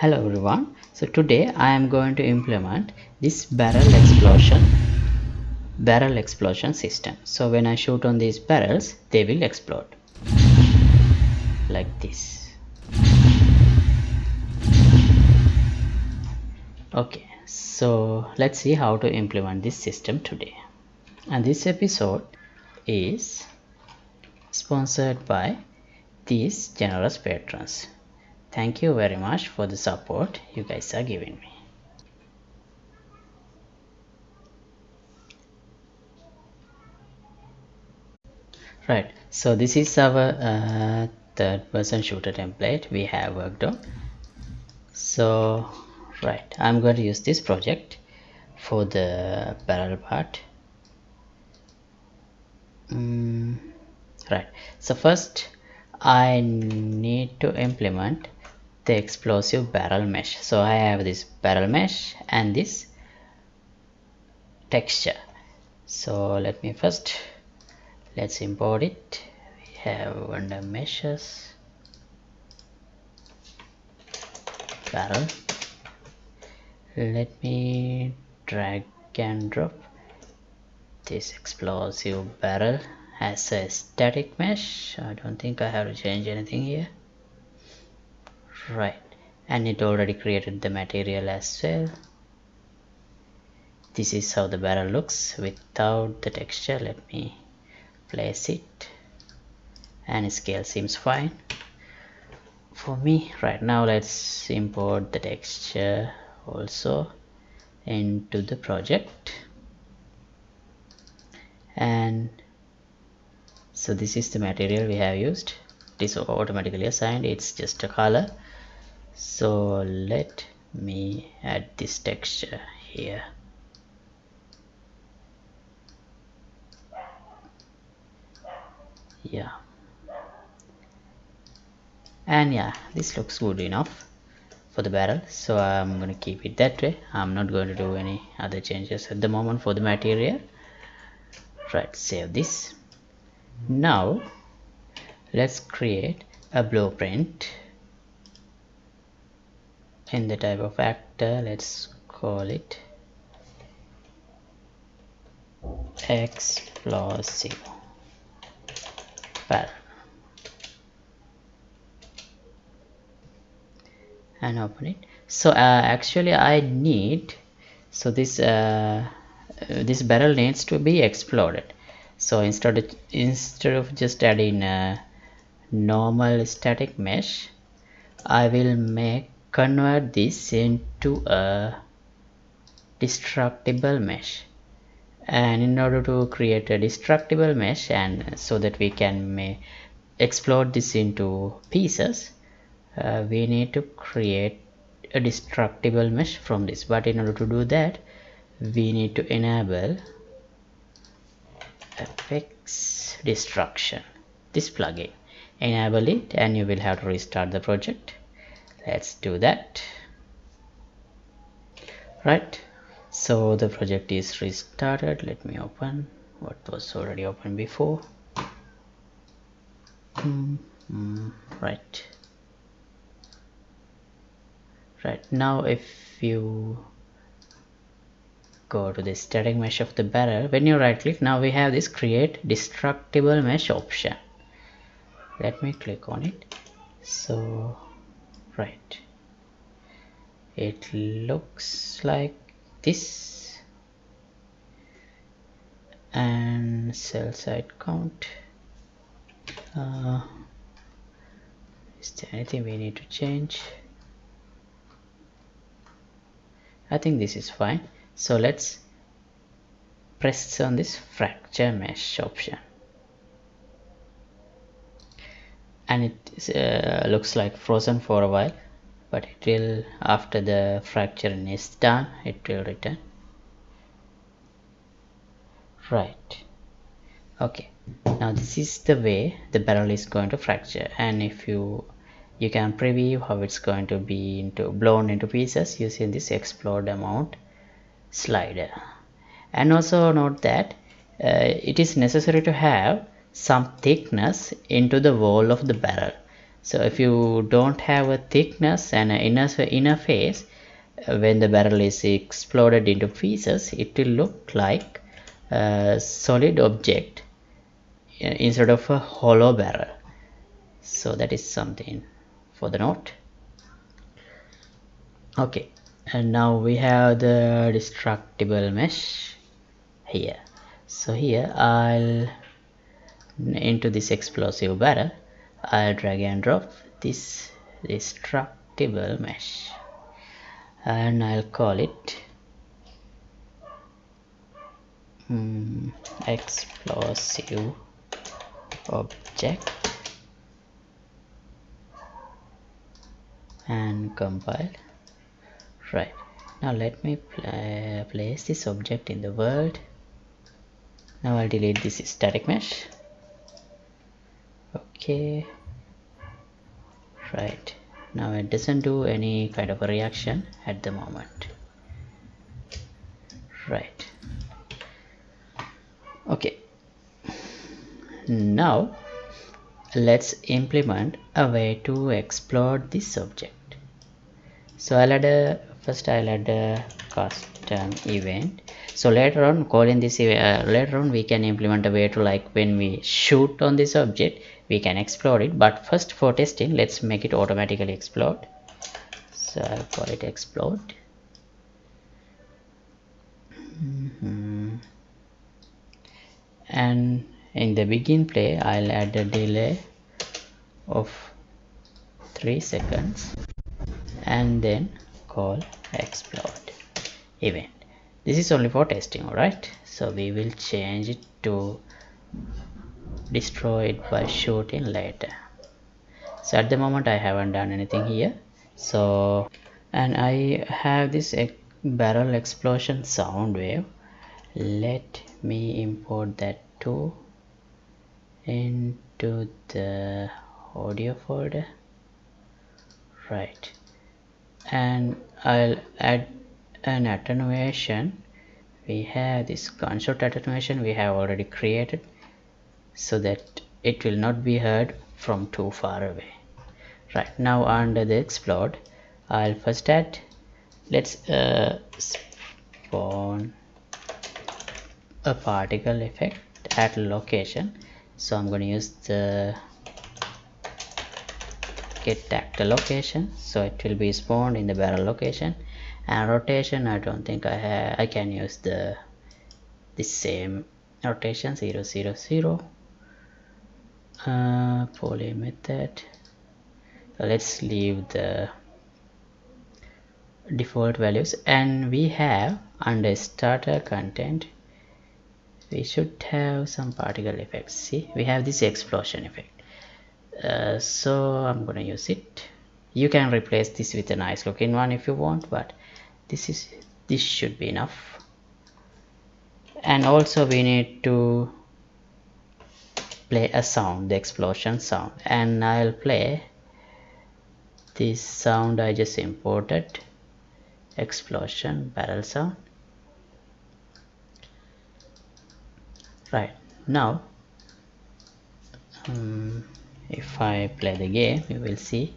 Hello everyone. So today I am going to implement this barrel explosion system. So when I shoot on these barrels, they will explode like this. Okay, so let's see how to implement this system today. And this episode is sponsored by these generous patrons. Thank you very much for the support you guys are giving me. Right, so this is our third person shooter template we have worked on. So right, I'm going to use this project for the barrel part. Right, so first I need to implement the explosive barrel mesh. So I have this barrel mesh and this texture. So let's import it. We have under meshes, barrel. Let me drag and drop this explosive barrel as a static mesh. I don't think I have to change anything here. Right, and it already created the material as well. This is how the barrel looks without the texture. Let me place it, and scale seems fine for me. Right, now let's import the texture also into the project. And so this is the material we have used. It is automatically assigned, it's just a color. So let me add this texture here. Yeah, and yeah, this looks good enough for the barrel, so I'm going to keep it that way. I'm not going to do any other changes at the moment for the material. Right, save this. Now let's create a blueprint in the type of actor. Let's call it explosive barrel and open it. So actually I need, so this barrel needs to be exploded. So instead of just adding a normal static mesh, I will convert this into a destructible mesh. And in order to create a destructible mesh, and so that we can explode this into pieces, we need to create a destructible mesh from this. But in order to do that, we need to enable fx destruction, this plugin. Enable it and you will have to restart the project. Let's do that. Right, so the project is restarted. Let me open what was already open before. Right, now if you go to the static mesh of the barrel, when you right click, now we have this create destructible mesh option. Let me click on it. So right, it looks like this, and cell site count. Is there anything we need to change? I think this is fine. So let's press on this fracture mesh option, and it looks like frozen for a while, but it will, after the fracturing is done, it will return. Right, okay, now this is the way the barrel is going to fracture, and if you can preview how it's going to be blown into pieces using this explode amount slider. And also note that it is necessary to have some thickness into the wall of the barrel. So if you don't have a thickness and an inner face, when the barrel is exploded into pieces, it will look like a solid object instead of a hollow barrel. So that is something for the note. Okay, and now we have the destructible mesh here. So here I'll, into this explosive barrel, I'll drag and drop this destructible mesh, and I'll call it explosive object, and compile. Right, now let me place this object in the world. Now I'll delete this static mesh. Okay, right, now it doesn't do any kind of a reaction at the moment. Right, okay, now let's implement a way to explode this object. So I'll add a custom event. So later on, calling this later on we can implement a way to, like, when we shoot on this object we can explode it, but first for testing let's make it automatically explode. So I'll call it explode. And in the begin play I'll add a delay of 3 seconds and then call explode event. This is only for testing, alright? So we will change it to destroy it by shooting later. So at the moment I haven't done anything here. So, and I have this barrel explosion sound wave. Let me import that too into the audio folder. Right, and I'll add an attenuation. We have this gunshot attenuation we have already created, so that it will not be heard from too far away. Right, now under the explode I'll first add, let's spawn a particle effect at location. So I'm going to use the get actor location, so it will be spawned in the barrel location. And rotation, I don't think I can use the same rotation, 0 0 0. Poly method, let's leave the default values, and we have under starter content we should have some particle effects. See, we have this explosion effect. So I'm gonna use it. You can replace this with a nice looking one if you want, but this should be enough. And also we need to play a sound, the explosion sound, and I'll play this sound I just imported, explosion barrel sound. Right, now if I play the game you will see,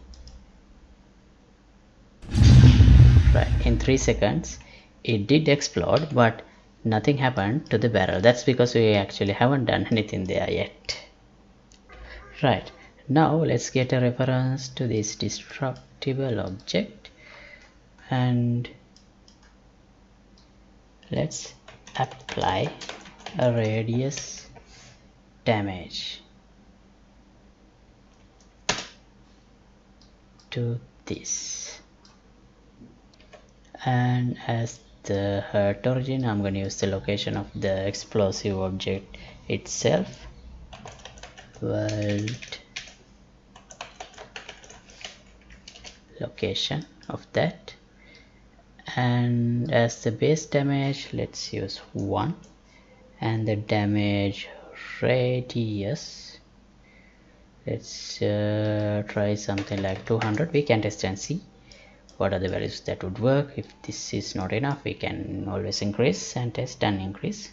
right, in 3 seconds it did explode, but nothing happened to the barrel. That's because we actually haven't done anything there yet. Right, now let's get a reference to this destructible object and let's apply a radius damage to this, and as the hurt origin I'm going to use the location of the explosive object itself, world location of that, and as the base damage let's use 1, and the damage radius let's try something like 200. We can test and see what are the values that would work. If this is not enough we can always increase and test and increase.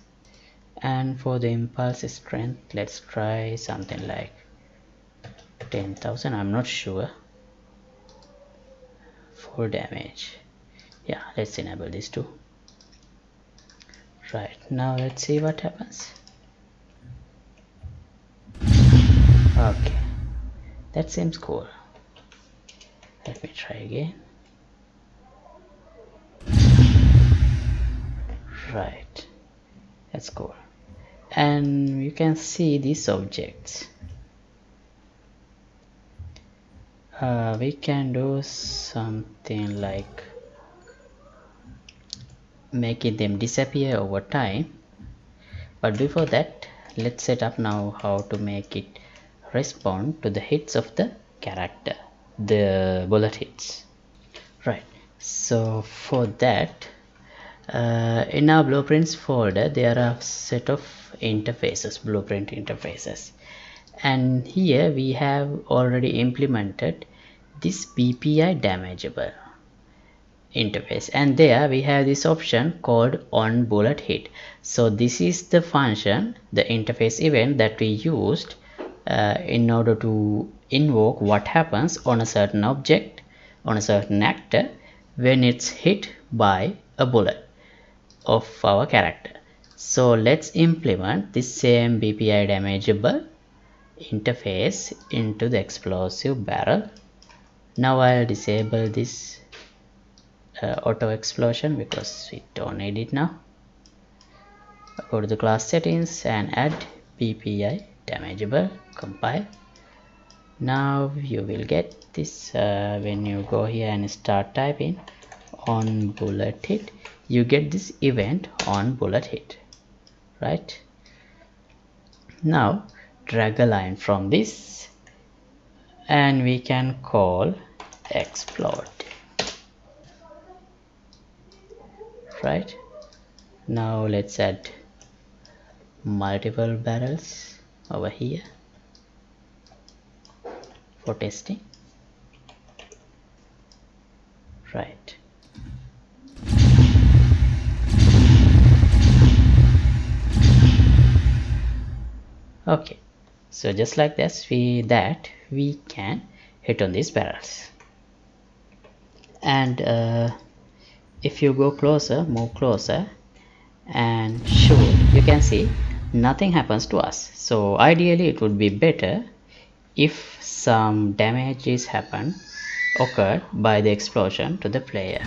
And for the impulse strength let's try something like 10,000, I'm not sure. Full damage. Yeah, let's enable this too. Right, now let's see what happens. Okay, that seems cool. Let me try again. Right, that's cool. And you can see these objects. We can do something like making them disappear over time, but before that, let's set up now how to make it respond to the hits of the character, the bullet hits. Right, so for that, in our blueprints folder there are a set of interfaces, blueprint interfaces, and here we have already implemented this BPI damageable interface, and there we have this option called on bullet hit. So this is the function, the interface event that we used in order to invoke what happens on a certain object, on a certain actor, when it's hit by a bullet of our character. So let's implement this same BPI damageable interface into the explosive barrel. Now I'll disable this auto explosion because we don't need it now. Go to the class settings and add BPI damageable, compile. Now you will get this when you go here and start typing on bullet hit, you get this event on bullet hit. Right, now drag a line from this and we can call explode. Right, now let's add multiple barrels over here for testing. Right, okay, so just like this, we can hit on these barrels. And if you go closer, move closer and shoot, you can see nothing happens to us. So ideally it would be better if some damage is occurred by the explosion to the player.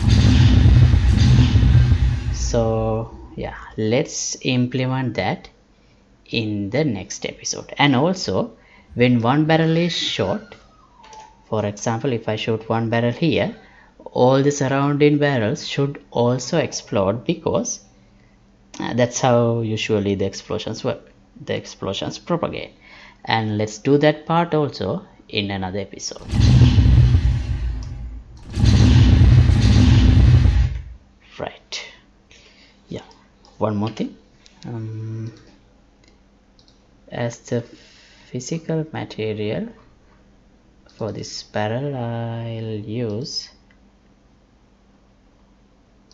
So yeah, let's implement that in the next episode. And also, when one barrel is shot, for example, if I shoot one barrel here, all the surrounding barrels should also explode, because that's how usually the explosions work, the explosions propagate. And let's do that part also in another episode. Right, yeah, one more thing, as the physical material for this barrel, I'll use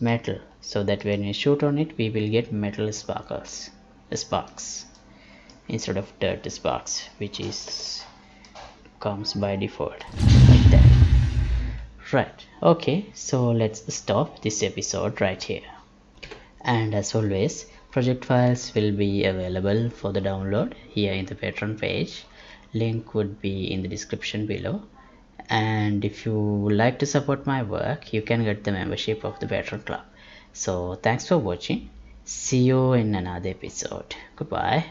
metal, so that when we shoot on it we will get metal sparks instead of dirt sparks, which comes by default like that. Right, okay, so let's stop this episode right here. And as always, project files will be available for the download here in the Patreon page. Link would be in the description below. And if you would like to support my work, you can get the membership of the Patreon club. So thanks for watching. See you in another episode. Goodbye.